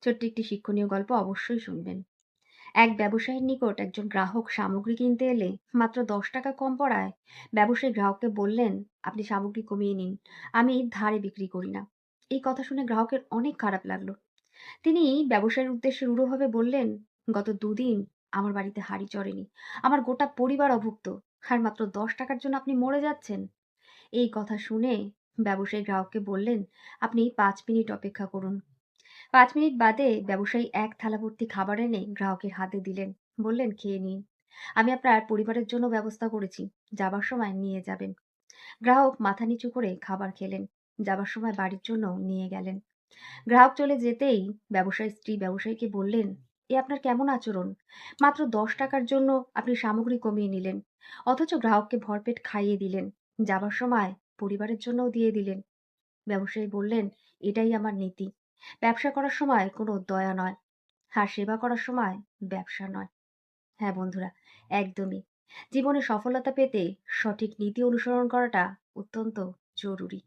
ছোট্ট একটি শিক্ষণীয় গল্প অবশ্যই শুনবেন। এক ব্যবসায়ীর নিকট একজন গ্রাহক সামগ্রী কিনতে এলে মাত্র 10 টাকা কম পড়ায় ব্যবসায়ী গ্রাহককে বললেন, আপনি সামগ্রী কমিয়ে নিন, আমি ধারে বিক্রি করি না। এই কথা শুনে গ্রাহকের অনেক খারাপ লাগলো। তিনি ব্যবসায়ীর উদ্দেশ্যে রূঢ়ভাবে বললেন, গত 2 দিন আমার বাড়িতে হাঁড়ি চড়েনি, আমার গোটা পরিবার অভুক্ত, আর মাত্র 10 টাকার জন্য আপনি মরে যাচ্ছেন। এই কথা শুনে ব্যবসায়ী গ্রাহককে বললেন, আপনি 5 মিনিট অপেক্ষা করুন। 5 মিনিট বাদে ব্যবসায়ী এক থালা ভর্তি খাবার এনে গ্রাহকের হাতে দিলেন। বললেন, খেয়ে নিন, আমি আপনার পরিবারের জন্য ব্যবস্থা করেছি, যাবার সময় নিয়ে যাবেন। গ্রাহক মাথা নিচু করে খাবার খেলেন, যাবার সময় বাড়ির জন্য নিয়ে গেলেন। গ্রাহক চলে যেতেই ব্যবসায়ীর স্ত্রী ব্যবসায়ীকে বললেন, এ আপনার কেমন আচরণ? মাত্র 10 টাকার জন্য আপনি সামগ্রী কমিয়ে নিলেন, অথচ গ্রাহককে ভরপেট খাইয়ে দিলেন, যাবার সময় পরিবারের জন্যও দিয়ে দিলেন। ব্যবসায়ী বললেন, এটাই আমার নীতি। ব্যবসা করার সময় কোনো দয়া নয়, আর সেবা করার সময় ব্যবসা নয়। হ্যাঁ বন্ধুরা, একদমই। জীবনে সফলতা পেতে সঠিক নীতি অনুসরণ করাটা অত্যন্ত জরুরি।